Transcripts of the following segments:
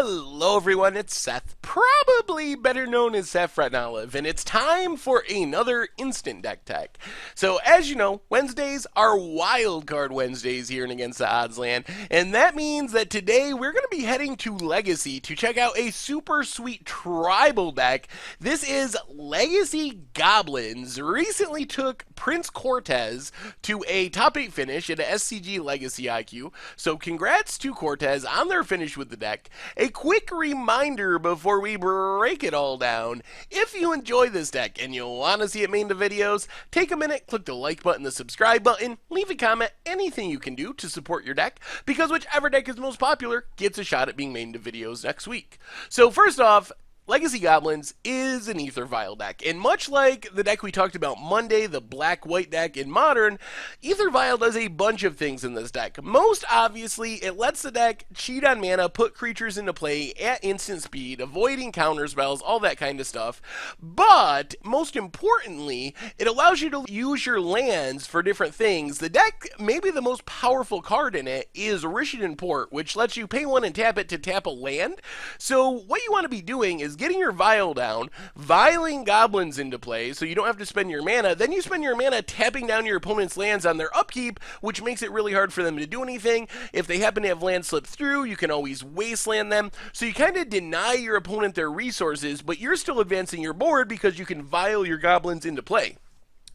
Hello everyone, it's Seth, probably better known as Saffron Olive, and it's time for another Instant Deck Tech. So as you know, Wednesdays are wildcard Wednesdays here in Against the Odds Land, and that means that today we're going to be heading to Legacy to check out a super sweet tribal deck. This is Legacy Goblins. Recently took Prince Cortez to a top 8 finish at a SCG Legacy IQ, so congrats to Cortez on their finish with the deck. A quick reminder before we break it all down, if you enjoy this deck and you want to see it made into videos, take a minute, click the like button, the subscribe button, leave a comment, anything you can do to support your deck, because whichever deck is most popular gets a shot at being made into videos next week. So first off, Legacy Goblins is an Ether Vial deck, and much like the deck we talked about Monday, the black-white deck in Modern, Ether Vial does a bunch of things in this deck. Most obviously, it lets the deck cheat on mana, put creatures into play at instant speed, avoiding counter spells, all that kind of stuff. But, most importantly, it allows you to use your lands for different things. The deck, maybe the most powerful card in it, is Rishadan Port, which lets you pay 1 and tap it to tap a land. So, what you want to be doing is getting your Vial down, vialing Goblins into play so you don't have to spend your mana, then you spend your mana tapping down your opponent's lands on their upkeep, which makes it really hard for them to do anything. If they happen to have lands slip through, you can always wasteland them, so you kind of deny your opponent their resources, but you're still advancing your board because you can vial your Goblins into play.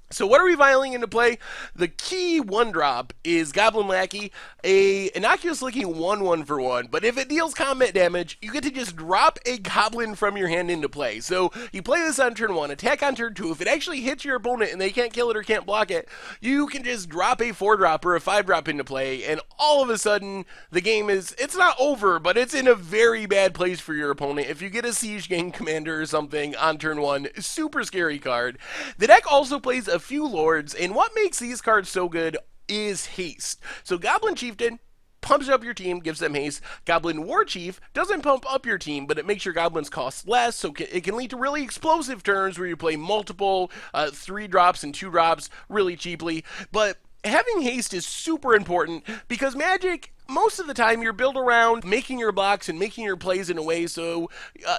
So what are we vialing into play? The key 1-drop is Goblin Lackey, a innocuous looking 1/1 for 1, but if it deals combat damage, you get to just drop a Goblin from your hand into play. So you play this on turn 1, attack on turn 2, if it actually hits your opponent and they can't kill it or can't block it, you can just drop a 4-drop or a 5-drop into play, and all of a sudden, the game is, it's not over, but it's in a very bad place for your opponent. If you get a Siege Gang Commander or something on turn 1, super scary card. The deck also plays a few lords, and what makes these cards so good is haste. So Goblin Chieftain pumps up your team, gives them haste. Goblin War Chief doesn't pump up your team, but it makes your Goblins cost less, so it can lead to really explosive turns where you play multiple 3-drops and 2-drops really cheaply. But having haste is super important because Magic, most of the time, you're built around making your blocks and making your plays in a way so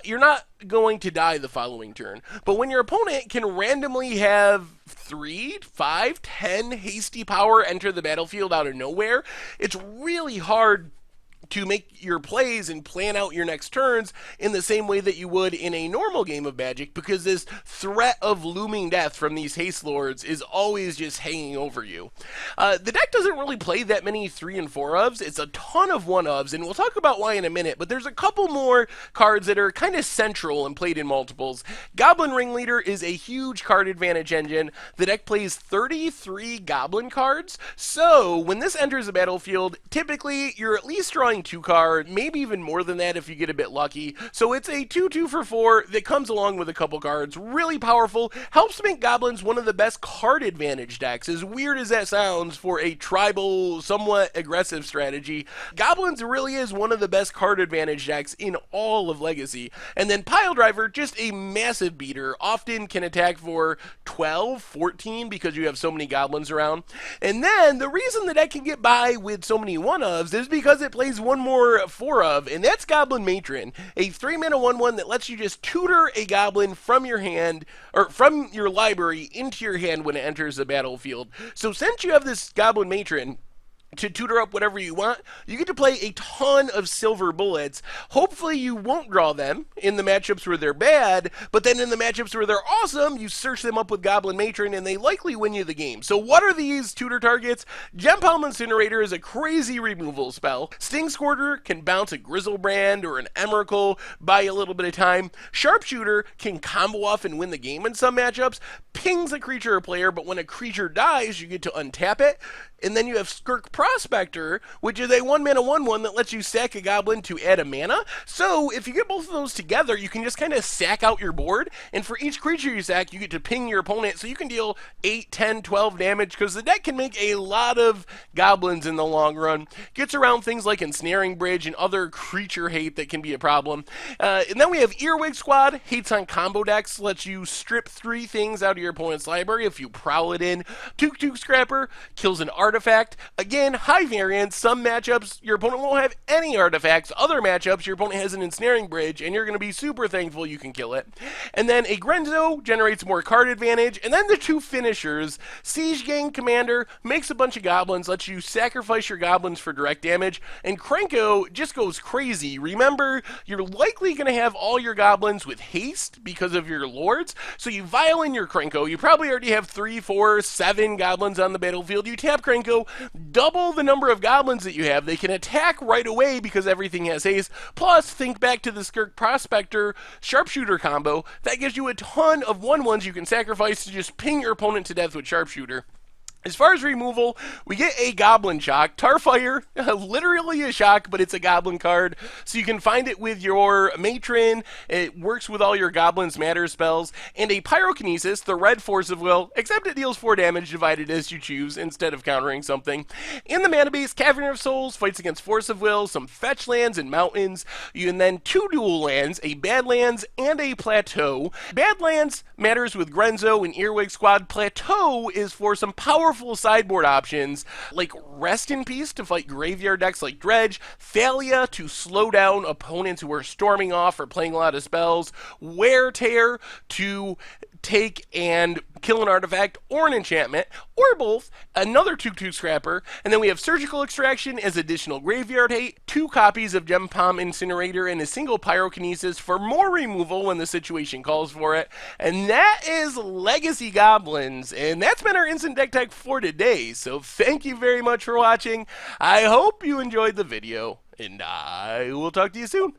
you're not going to die the following turn. But when your opponent can randomly have 3, 5, 10 hasty power enter the battlefield out of nowhere, it's really hard to make your plays and plan out your next turns in the same way that you would in a normal game of Magic, because this threat of looming death from these haste lords is always just hanging over you. The deck doesn't really play that many 3 and 4-ofs. It's a ton of 1-ofs, and we'll talk about why in a minute, but there's a couple more cards that are kind of central and played in multiples. Goblin Ringleader is a huge card advantage engine. The deck plays 33 Goblin cards, so when this enters the battlefield, typically you're at least drawing 2 cards, maybe even more than that if you get a bit lucky. So it's a 2/2 for 4 that comes along with a couple cards. Really powerful. Helps make Goblins one of the best card advantage decks. As weird as that sounds for a tribal, somewhat aggressive strategy, Goblins really is one of the best card advantage decks in all of Legacy. And then Pile Driver, just a massive beater. Often can attack for 12, 14 because you have so many Goblins around. And then the reason the deck can get by with so many 1-ofs is because it plays one more 4-of, and that's Goblin Matron, a 3-mana 1/1 that lets you just tutor a Goblin from your hand, or from your library into your hand when it enters the battlefield. So since you have this Goblin Matron to tutor up whatever you want, you get to play a ton of silver bullets. Hopefully you won't draw them in the matchups where they're bad, but then in the matchups where they're awesome, you search them up with Goblin Matron and they likely win you the game. So what are these tutor targets? Gem Palm Incinerator is a crazy removal spell. Sting Squirter can bounce a Grizzlebrand or an Emrakul, buy a little bit of time. Sharpshooter can combo off and win the game in some matchups. Pings a creature or player, but when a creature dies, you get to untap it. And then you have Skirk Prospector, which is a 1-mana 1/1 that lets you sack a Goblin to add a mana. So if you get both of those together, you can just kind of sack out your board, and for each creature you sack, you get to ping your opponent, so you can deal 8, 10, 12 damage, because the deck can make a lot of Goblins in the long run. Gets around things like Ensnaring Bridge and other creature hate that can be a problem. And then we have Earwig Squad, hates on combo decks, lets you strip 3 things out of your opponent's library if you prowl it in. Tuk Tuk Scrapper kills an artifact. Again, then high variance, some matchups your opponent won't have any artifacts, other matchups your opponent has an ensnaring bridge, and you're going to be super thankful you can kill it. And then a Grenzo generates more card advantage, and then the two finishers, Siege Gang Commander makes a bunch of goblins, lets you sacrifice your goblins for direct damage, and Krenko just goes crazy. Remember, you're likely going to have all your goblins with haste because of your lords, so you vial in your Krenko. You probably already have 3, 4, 7 goblins on the battlefield. You tap Krenko, double the number of goblins that you have. They can attack right away because everything has haste. Plus, think back to the Skirk Prospector Sharpshooter combo. That gives you a ton of 1/1s you can sacrifice to just ping your opponent to death with Sharpshooter. As far as removal, we get a Goblin Shock. Tarfire, literally a shock, but it's a Goblin card. So you can find it with your Matron. It works with all your Goblins Matter spells. And a Pyrokinesis, the red Force of Will, except it deals 4 damage divided as you choose instead of countering something. In the mana base, Cavern of Souls fights against Force of Will, some fetch lands and mountains, and then 2 dual lands, a Badlands and a Plateau. Badlands matters with Grenzo and Earwig Squad. Plateau is for some powerful sideboard options like Rest in Peace to fight graveyard decks like Dredge, Thalia to slow down opponents who are storming off or playing a lot of spells, Wear Tear to take and kill an artifact or an enchantment, or both, another 2/2 scrapper, and then we have Surgical Extraction as additional graveyard hate, 2 copies of Gem Palm Incinerator, and a single Pyrokinesis for more removal when the situation calls for it. And that is Legacy Goblins, and that's been our Instant Deck Tech for today, so thank you very much for watching. I hope you enjoyed the video, and I will talk to you soon.